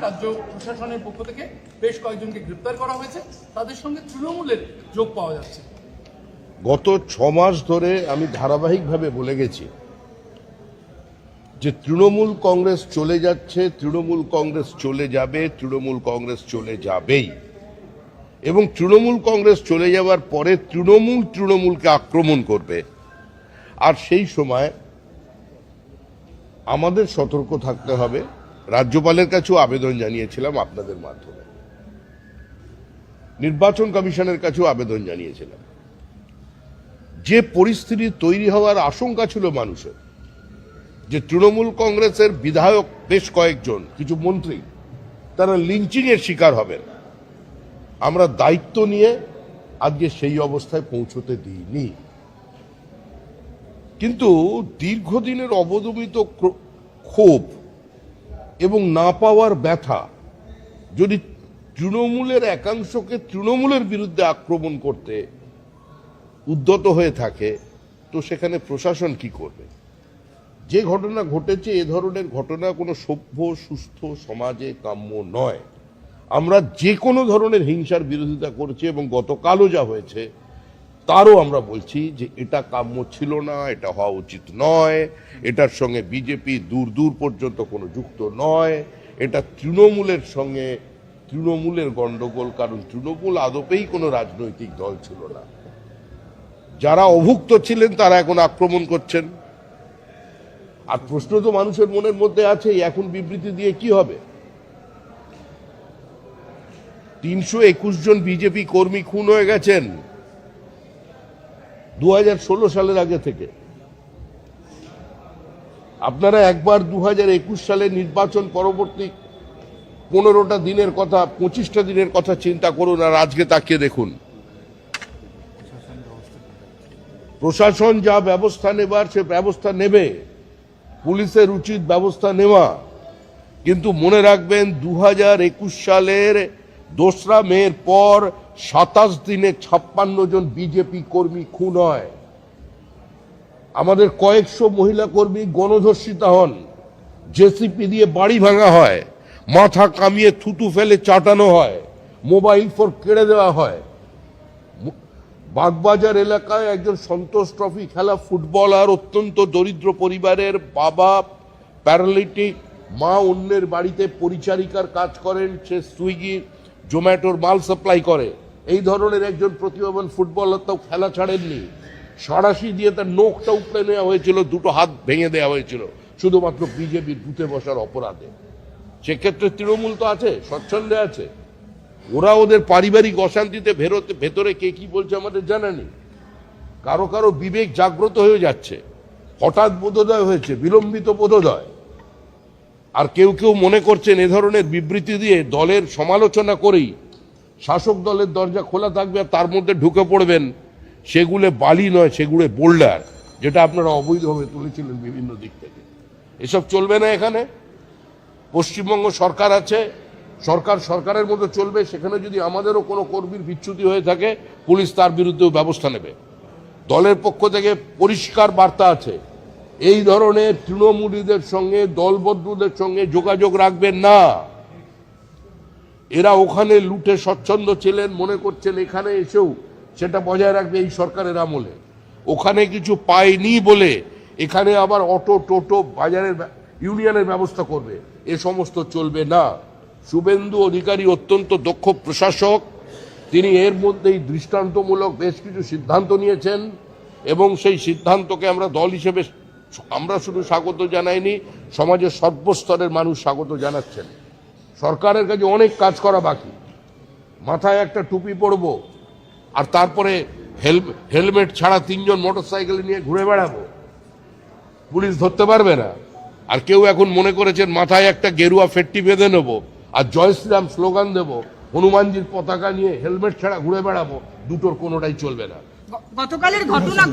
রাজ্য প্রশাসনের পক্ষ থেকে বেশ কয়েকজনকে গ্রেপ্তার করা হয়েছে, তাদের সঙ্গে তৃণমূলের যোগ পাওয়া যাচ্ছে। গত 6 মাস ধরে আমি ধারাবাহিকভাবে বলে গেছি যে তৃণমূল কংগ্রেস চলে যাচ্ছে, তৃণমূল কংগ্রেস চলে যাবে, তৃণমূল কংগ্রেস চলে যাবেই, এবং তৃণমূল কংগ্রেস চলে যাওয়ার পরে তৃণমূলকে আক্রমণ করবে। আর সেই সময় আমাদের সতর্ক থাকতে হবে। রাজ্যপালের কাছেও আবেদন জানিয়েছিলাম আপনাদের মাধ্যমে, নির্বাচন কমিশনের কাছেও আবেদন জানিয়েছিলাম। যে পরিস্থিতি তৈরি হওয়ার আশঙ্কা ছিল মানুষের, যে তৃণমূল কংগ্রেসের বিধায়ক বেশ কয়েকজন, কিছু মন্ত্রী তারা লিঞ্চিং এর শিকার হবেন, আমরা দায়িত্ব নিয়ে আজকে সেই অবস্থায় পৌঁছতে দিইনি। কিন্তু দীর্ঘদিনের অবদমিত ক্ষোভ এবং না পাওয়ার ব্যথা যদি তৃণমূলের একাংশকে তৃণমূলের বিরুদ্ধে আক্রমণ করতে উদ্যত হয়ে থাকে, তো সেখানে প্রশাসন কি করবে? যে ঘটনা ঘটেছে, এ ধরনের ঘটনা কোনো সভ্য সুস্থ সমাজে কাম্য নয়। আমরা যে কোনো ধরনের হিংসার বিরোধিতা করছি, এবং গতকালও যা হয়েছে তারও আমরা বলছি যে এটা কাম্য ছিল না, এটা হওয়া উচিত নয়, এটার সঙ্গে বিজেপি দূর দূর পর্যন্ত কোনো যুক্ত নয়, এটা তৃণমূলের সঙ্গে তৃণমূলের গন্ডগোল, কারণ তৃণমূল আদপেই কোনো রাজনৈতিক দল ছিল না। যারা অভুক্ত ছিলেন তারা এখন আক্রমণ করছেন। আর প্রশ্ন তো মানুষের মনের মধ্যে আছে, এখন বিবৃতি দিয়ে কি হবে? 321 জন বিজেপি কর্মী খুন হয়ে গেছেন 2016 সালের আগে থেকে। আপনারা একবার 2021 সালের নির্বাচন পরবর্তী 15টা দিনের কথা, 25টা দিনের কথা চিন্তা করুন, আর আজকে তাকিয়ে দেখুন। প্রশাসন যা ব্যবস্থা নেবার সে ব্যবস্থা নেবে, পুলিশের উচিত ব্যবস্থা নেওয়া, কিন্তু মনে রাখবেন 2021 সালের 2রা মের পর 27 দিনে 56 জন বিজেপি কর্মী খুন হয়। আমাদের কয়েকশো মহিলা কর্মী গণধর্ষিতা হন, জেসিপি দিয়ে বাড়ি ভাঙা হয়, মাথা কামিয়ে থুতু ফেলে চাটানো হয়, মোবাইল ফোন কেড়ে দেওয়া হয়। বাগবাজার এলাকায় একজন সন্তোষ ট্রফি খেলা ফুটবলার, অত্যন্ত দরিদ্র পরিবারের বাবা, প্যারালিটিক মা, অন্যের বাড়িতে পরিচারিকার কাজ করেন, সে সুইগি জোম্যাটোর মাল সাপ্লাই করে। এই ধরনের একজন প্রতিভাবান ফুটবলার তাও খেলা ছাড়েননি, সাঁড়াশি দিয়ে তার নোখটা উপড়ে নেওয়া হয়েছিল, 2টো হাত ভেঙে দেওয়া হয়েছিল শুধুমাত্র বিজেপির বুথে বসার অপরাধে। সেক্ষেত্রে তৃণমূল তো আছে, স্বচ্ছন্দে আছে, ওরা ওদের পারিবারিক অশান্তিতে ভেতরে কে কি বলছে আমাদের জানা নেই। কারো কারো বিবেক জাগ্রত হয়ে যাচ্ছে, হঠাৎ বোধোদয় হয়েছে, বিলম্বিত বোধোদয়। আর কেউ কেউ মনে করছেন এ ধরনের বিবৃতি দিয়ে দলের সমালোচনা করেই শাসক দলের দরজা খোলা থাকবে, আর তার মধ্যে ঢুকে পড়বেন। সেগুলো বালি নয়, সেগুলো বোল্ডার, যেটা আপনারা অবৈধভাবে তুলেছিলেন বিভিন্ন দিক থেকে। এসব চলবে না। এখানে পশ্চিমবঙ্গ সরকার আছে, সরকার সরকারের মতো চলবে। সেখানে যদি আমাদেরও কোনো কর্মীর বিচ্যুতি হয়ে থাকে, পুলিশ তার বিরুদ্ধেও ব্যবস্থা নেবে। দলের পক্ষ থেকে পরিষ্কার বার্তা আছে, এই ধরনের তৃণমূলীদের সঙ্গে, দলবদ্ধদের সঙ্গে যোগাযোগ রাখবেন না। এরা ওখানে লুটে স্বচ্ছন্দ ছিলেন, মনে করছেন এখানে এসেও সেটা বজায় রাখবে এই সরকারের আমলে। ওখানে কিছু পায়নি বলে এখানে আবার অটো, টোটো, বাজারের ইউনিয়নের ব্যবস্থা করবে, এ সমস্ত চলবে না। শুভেন্দু অধিকারী অত্যন্ত দক্ষ প্রশাসক, তিনি এর মধ্যেই দৃষ্টান্তমূলক বেশ কিছু সিদ্ধান্ত নিয়েছেন, এবং সেই সিদ্ধান্তকে আমরা দল হিসেবে আমরা শুধু স্বাগত জানাইনি, সমাজের সর্বস্তরের মানুষ স্বাগত জানাচ্ছেন। সরকারের কাছে অনেক কাজ করা বাকি। মাথায় একটা টুপি পরবো, আর তারপরে হেলমেট ছাড়া 3 জন মোটরসাইকেল নিয়ে ঘুরে বেড়াবো, পুলিশ ধরতে পারবে না। আর কেউ এখন মনে করেছেন মাথায় একটা গেরুয়া ফেট্টি বেঁধে নেবো আর জয় শ্রীরাম স্লোগান দেবো, হনুমানজির পতাকা নিয়ে হেলমেট ছাড়া ঘুরে বেড়াবো, দুটোর কোনোটাই চলবে না। গতকালের ঘটনা